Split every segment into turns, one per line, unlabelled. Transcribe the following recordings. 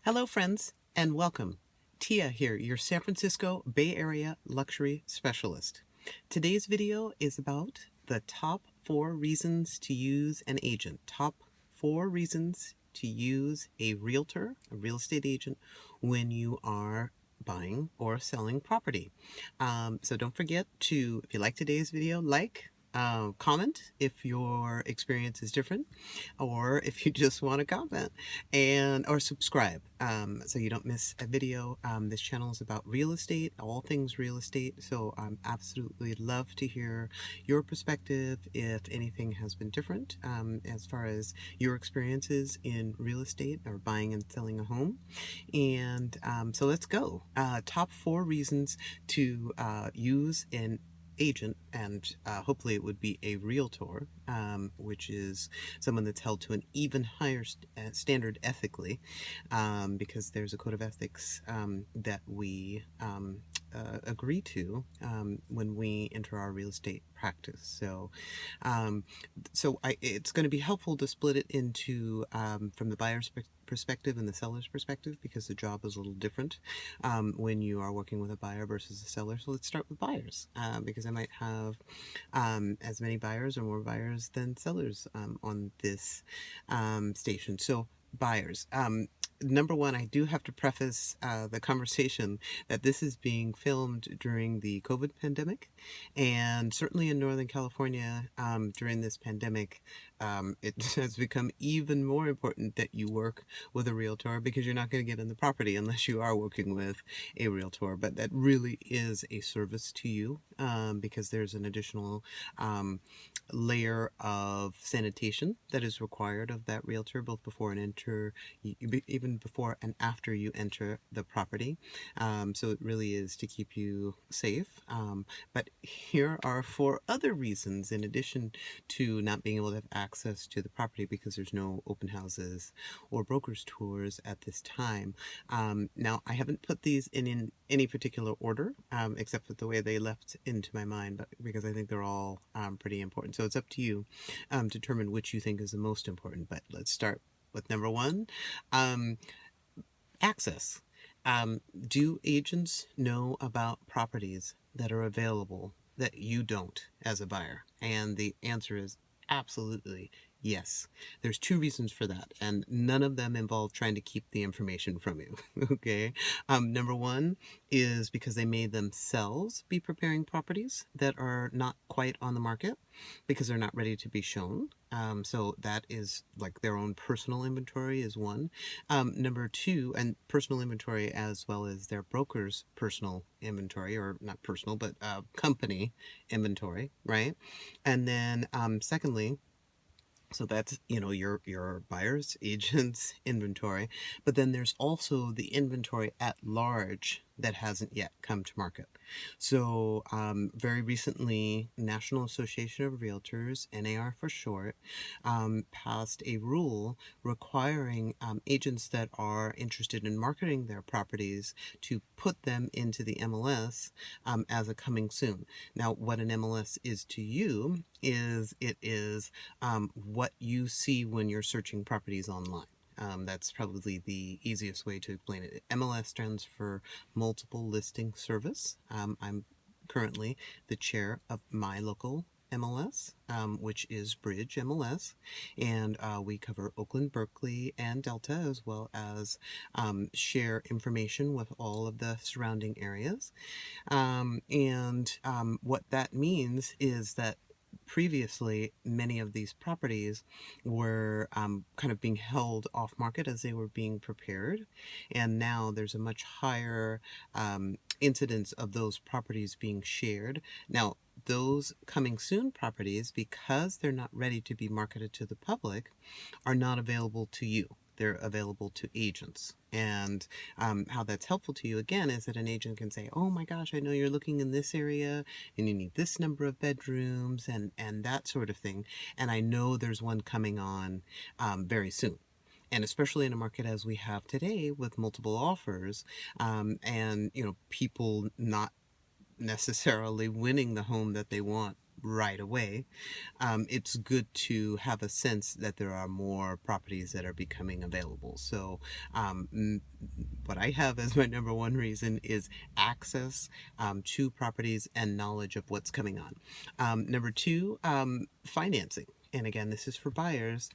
Hello, friends, and welcome. Tia here, your San Francisco Bay Area luxury specialist. Today's video is about the top 4 reasons to use an agent. Top 4 reasons to use a realtor, a real estate agent, when you are buying or selling property. So don't forget to, if you like today's video, comment if your experience is different, or if you just want to comment or subscribe, so you don't miss a video. This channel is about real estate, all things real estate, so I'm absolutely love to hear your perspective if anything has been different as far as your experiences in real estate or buying and selling a home. And so let's go. Top 4 reasons to use an agent, and hopefully it would be a realtor, which is someone that's held to an even higher standard ethically, because there's a code of ethics that we agree to when we enter our real estate practice. Um, it's going to be helpful to split it into from the buyer's perspective and the seller's perspective, because the job is a little different when you are working with a buyer versus a seller. So let's start with buyers, because I might have as many buyers or more buyers than sellers on this station. So buyers. Number one, I do have to preface the conversation that this is being filmed during the COVID pandemic, and certainly in Northern California during this pandemic, it has become even more important that you work with a realtor, because you're not going to get in the property unless you are working with a realtor. But that really is a service to you, because there's an additional layer of sanitation that is required of that realtor, both before and even before and after you enter the property. So it really is to keep you safe. But here are 4 other reasons, in addition to not being able to have access to the property because there's no open houses or broker's tours at this time. Now, I haven't put these in any particular order, except for the way they left into my mind, but because I think they're all pretty important. So it's up to you to determine which you think is the most important. But let's start with number 1, access. Do agents know about properties that are available that you don't as a buyer? And the answer is absolutely yes. There's 2 reasons for that, and none of them involve trying to keep the information from you. Okay. Number 1 is because they may themselves be preparing properties that are not quite on the market because they're not ready to be shown. So that is like their own personal inventory is one. Number 2, and personal inventory as well as their broker's personal inventory, or not personal, but company inventory, right? And then secondly, so that's, your buyer's agent's inventory, but then there's also the inventory at large that hasn't yet come to market. So very recently, National Association of Realtors, NAR for short, passed a rule requiring agents that are interested in marketing their properties to put them into the MLS as a coming soon. Now, what an MLS is to you is it is what you see when you're searching properties online. That's probably the easiest way to explain it. MLS stands for Multiple Listing Service. I'm currently the chair of my local MLS, which is Bridge MLS, and we cover Oakland, Berkeley, and Delta, as well as share information with all of the surrounding areas. What that means is that previously many of these properties were kind of being held off market as they were being prepared, and now there's a much higher incidence of those properties being shared. Now, those coming soon properties, because they're not ready to be marketed to the public, are not available to you. They're available to agents. And how that's helpful to you, again, is that an agent can say, oh my gosh, I know you're looking in this area and you need this number of bedrooms and that sort of thing. And I know there's one coming on very soon. And especially in a market as we have today with multiple offers, and people not necessarily winning the home that they want right away, it's good to have a sense that there are more properties that are becoming available. So, what I have as my number one reason is access to properties and knowledge of what's coming on. Number two, financing. And again, this is for buyers.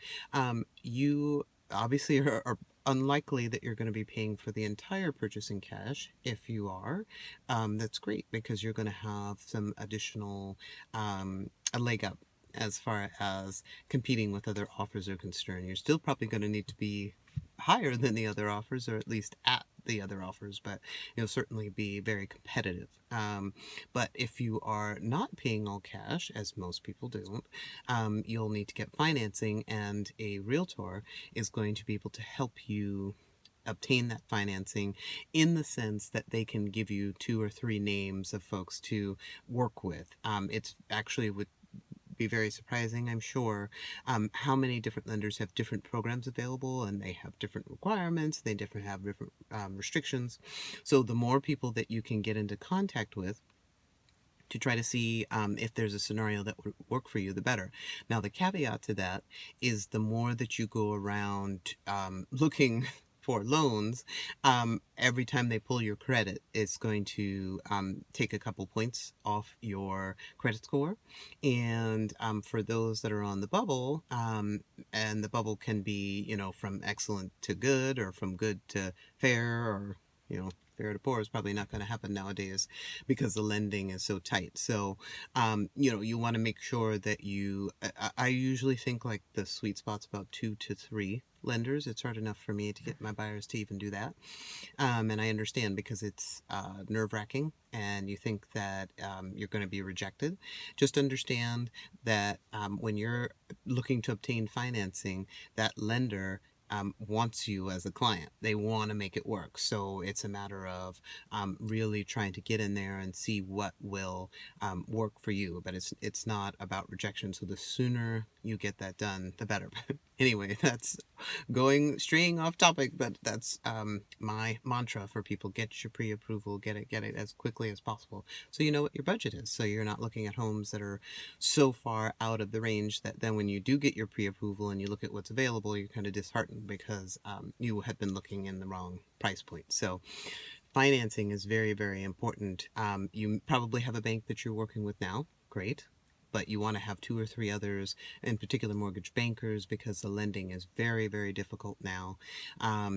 You obviously are unlikely that you're going to be paying for the entire purchase in cash. If you are, that's great because you're going to have some additional a leg up as far as competing with other offers are concerned. You're still probably going to need to be higher than the other offers, or at least at the other offers, but you'll certainly be very competitive. But if you are not paying all cash, as most people don't, you'll need to get financing, and a realtor is going to be able to help you obtain that financing in the sense that they can give you 2 or 3 names of folks to work with. It's actually would be very surprising, I'm sure, how many different lenders have different programs available, and they have different requirements, they have different restrictions. So the more people that you can get into contact with to try to see if there's a scenario that would work for you, the better. Now, the caveat to that is the more that you go around looking for loans, every time they pull your credit, it's going to take a couple points off your credit score. And for those that are on the bubble, and the bubble can be, from excellent to good, or from good to fair, or, fair to poor is probably not going to happen nowadays because the lending is so tight. So, you want to make sure that I usually think like the sweet spot's about 2 to 3 lenders. It's hard enough for me to get my buyers to even do that. And I understand because it's nerve wracking and you think that you're going to be rejected. Just understand that when you're looking to obtain financing, that lender wants you as a client. They want to make it work. So it's a matter of really trying to get in there and see what will work for you. But it's not about rejection. So the sooner you get that done, the better. Anyway, that's straying off topic, but that's my mantra for people. Get your pre-approval, get it as quickly as possible, so you know what your budget is, so you're not looking at homes that are so far out of the range that then when you do get your pre-approval and you look at what's available, you're kind of disheartened because you had been looking in the wrong price point. So financing is very, very important. You probably have a bank that you're working with now. Great. But you want to have 2 or 3 others, in particular mortgage bankers, because the lending is very, very difficult now.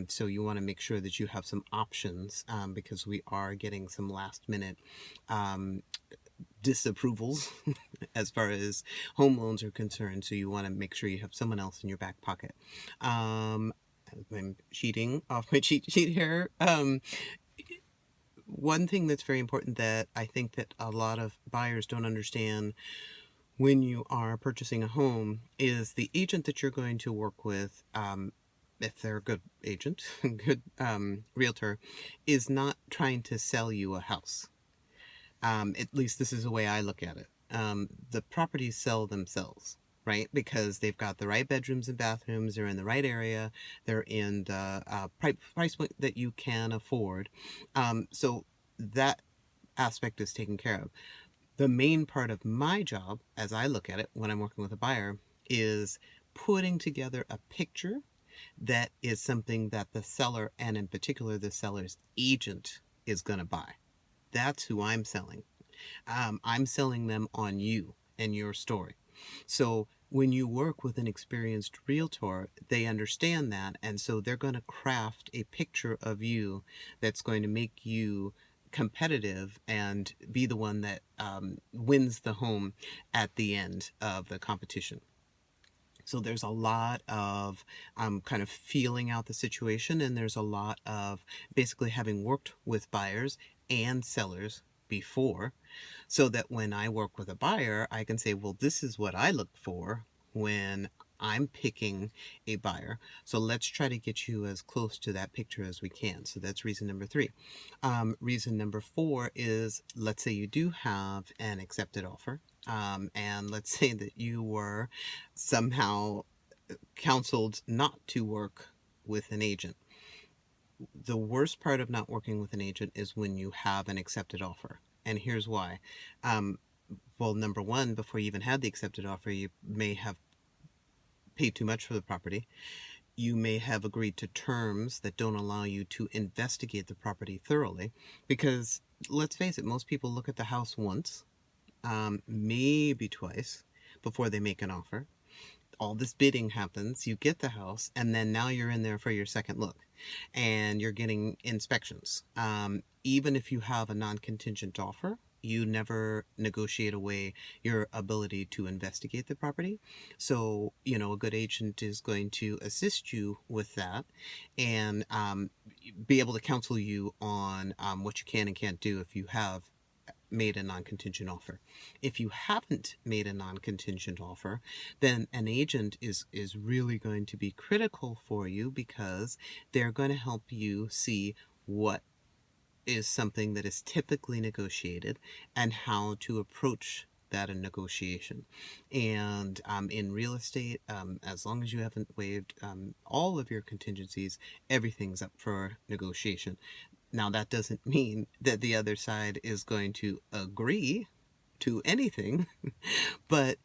So you want to make sure that you have some options because we are getting some last minute disapprovals as far as home loans are concerned. So you want to make sure you have someone else in your back pocket. I'm cheating off my cheat sheet here. One thing that's very important that I think that a lot of buyers don't understand when you are purchasing a home is the agent that you're going to work with, if they're a good agent, good realtor, is not trying to sell you a house. At least this is the way I look at it. The properties sell themselves, right? Because they've got the right bedrooms and bathrooms, they're in the right area, they're in the price point that you can afford. So that aspect is taken care of. The main part of my job, as I look at it when I'm working with a buyer, is putting together a picture that is something that the seller, and in particular the seller's agent, is going to buy. That's who I'm selling. I'm selling them on you and your story. So when you work with an experienced realtor, they understand that, and so they're going to craft a picture of you that's going to make you competitive and be the one that wins the home at the end of the competition. So there's a lot of kind of feeling out the situation, and there's a lot of basically having worked with buyers and sellers before, so that when I work with a buyer, I can say, well, this is what I look for when I'm picking a buyer. So let's try to get you as close to that picture as we can. So that's reason number 3. Reason number 4 is, let's say you do have an accepted offer. And let's say that you were somehow counseled not to work with an agent. The worst part of not working with an agent is when you have an accepted offer. And here's why. well, number one, before you even had the accepted offer, you may have paid too much for the property. You may have agreed to terms that don't allow you to investigate the property thoroughly, because let's face it, most people look at the house once, maybe twice, before they make an offer. All this bidding happens, you get the house, and then now you're in there for your second look and you're getting inspections. Even if you have a non-contingent offer, you never negotiate away your ability to investigate the property. So, a good agent is going to assist you with that and be able to counsel you on what you can and can't do if you have made a non-contingent offer. If you haven't made a non-contingent offer, then an agent is really going to be critical for you, because they're going to help you see what is something that is typically negotiated and how to approach that in negotiation. And in real estate, as long as you haven't waived all of your contingencies, everything's up for negotiation. Now, that doesn't mean that the other side is going to agree to anything, but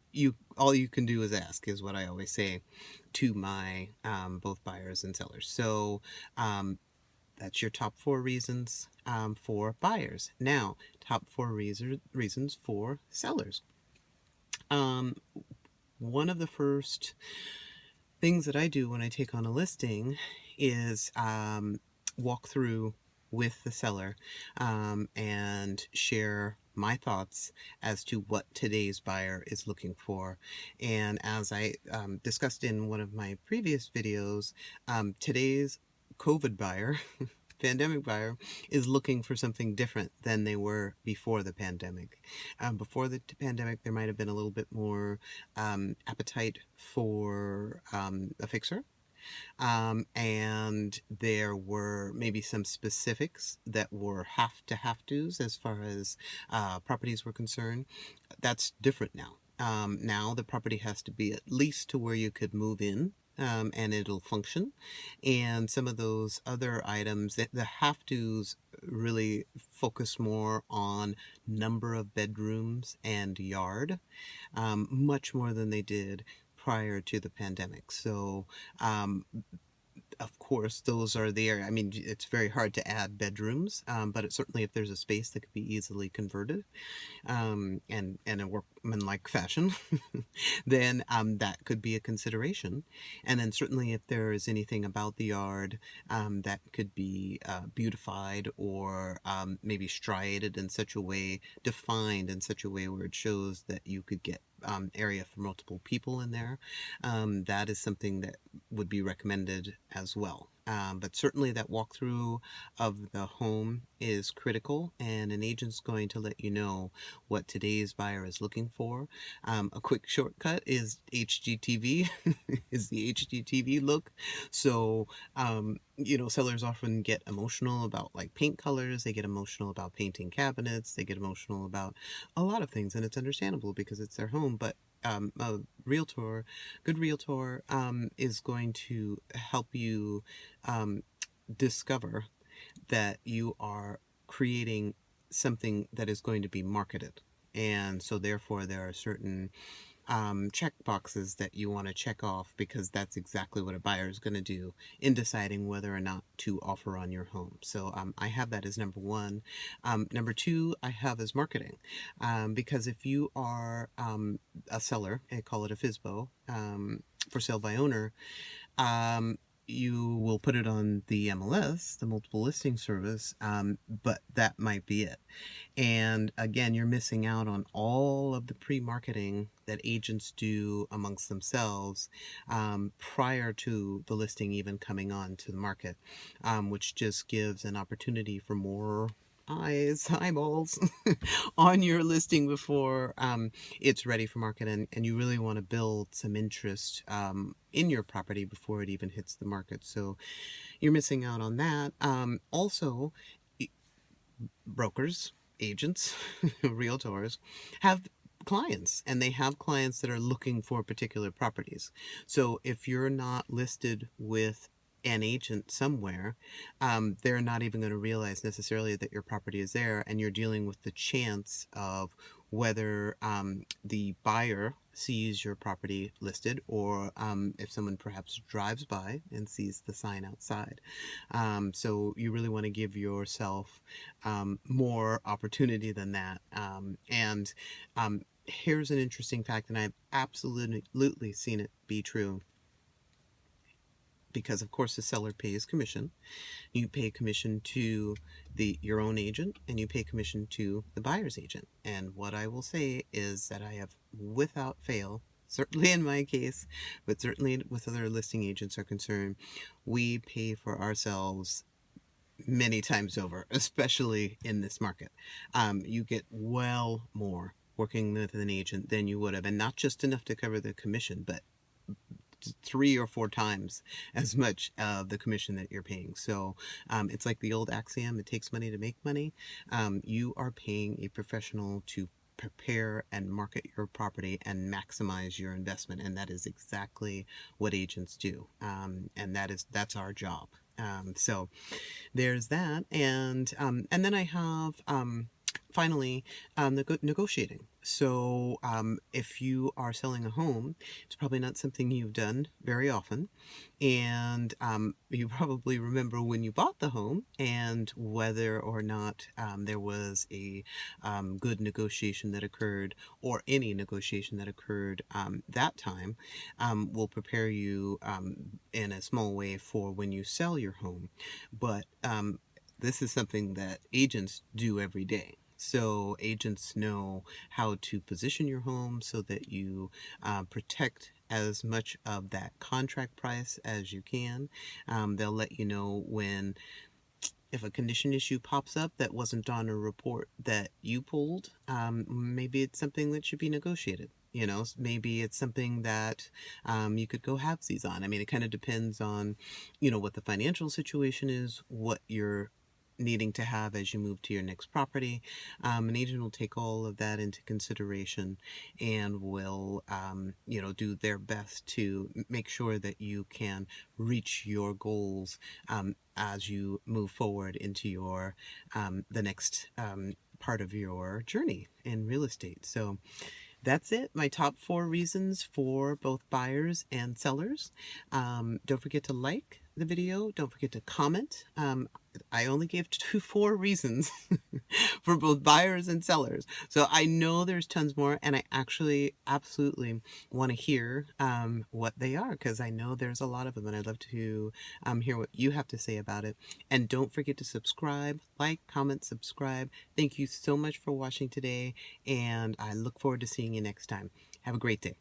all you can do is ask, is what I always say to my both buyers and sellers. So that's your top 4 reasons for buyers. Now, top 4 reasons for sellers. One of the first things that I do when I take on a listing is walk through with the seller and share my thoughts as to what today's buyer is looking for. And as I discussed in one of my previous videos, today's COVID buyer, pandemic buyer, is looking for something different than they were before the pandemic. Before the pandemic, there might have been a little bit more appetite for a fixer. And there were maybe some specifics that were have to's as far as properties were concerned. That's different now. Now the property has to be at least to where you could move in. And it'll function. And some of those other items, the have to's really focus more on number of bedrooms and yard, much more than they did prior to the pandemic. So of course, those are there. I mean, it's very hard to add bedrooms, but it certainly, if there's a space that could be easily converted, and in a workmanlike fashion, then that could be a consideration. And then certainly, if there is anything about the yard that could be beautified, or maybe striated in such a way, defined in such a way where it shows that you could get area for multiple people in there, that is something that would be recommended as well. But certainly that walkthrough of the home is critical, and an agent's going to let you know what today's buyer is looking for. A quick shortcut is HGTV, is the HGTV look. So, sellers often get emotional about like paint colors, they get emotional about painting cabinets, they get emotional about a lot of things, and it's understandable because it's their home. But a good realtor, is going to help you discover that you are creating something that is going to be marketed. And so therefore there are certain check boxes that you want to check off, because that's exactly what a buyer is going to do in deciding whether or not to offer on your home. So I have that as number 1. Number 2, I have as marketing, because if you are a seller, I call it a FSBO, for sale by owner, you will put it on the MLS, the multiple listing service, but that might be it. And again, you're missing out on all of the pre-marketing that agents do amongst themselves prior to the listing even coming on to the market, which just gives an opportunity for more eyeballs on your listing before it's ready for market, and you really want to build some interest in your property before it even hits the market. So you're missing out on that. Also, brokers, agents, realtors have clients, and they have clients that are looking for particular properties. So if you're not listed with an agent somewhere, they're not even going to realize necessarily that your property is there, and you're dealing with the chance of whether the buyer sees your property listed, or if someone perhaps drives by and sees the sign outside. So you really want to give yourself more opportunity than that. And here's an interesting fact, and I've absolutely seen it be true, because of course the seller pays commission. You pay commission to your own agent, and you pay commission to the buyer's agent. And what I will say is that I have, without fail, certainly in my case, but certainly with other listing agents are concerned, we pay for ourselves many times over, especially in this market. You get well more working with an agent than you would have, and not just enough to cover the commission, but 3 or 4 times as much of the commission that you're paying. So it's like the old axiom, it takes money to make money. You are paying a professional to prepare and market your property and maximize your investment, and that is exactly what agents do. And that's our job. So there's that. And then I have finally negotiating. So if you are selling a home, it's probably not something you've done very often, and you probably remember when you bought the home and whether or not there was a good negotiation that occurred, or any negotiation that occurred that time, will prepare you in a small way for when you sell your home. But this is something that agents do every day. So agents know how to position your home so that you protect as much of that contract price as you can. They'll let you know if a condition issue pops up that wasn't on a report that you pulled. Maybe it's something that should be negotiated. Maybe it's something that you could go halvesies on. I mean, it kind of depends on, what the financial situation is, what you're needing to have as you move to your next property. An agent will take all of that into consideration and will, do their best to make sure that you can reach your goals as you move forward into the next part of your journey in real estate. So that's it. My top 4 reasons for both buyers and sellers. Don't forget to like the video. Don't forget to comment. I only gave 4 reasons for both buyers and sellers. So I know there's tons more, and I actually absolutely want to hear what they are, because I know there's a lot of them, and I'd love to hear what you have to say about it. And don't forget to subscribe, like, comment, subscribe. Thank you so much for watching today, and I look forward to seeing you next time. Have a great day.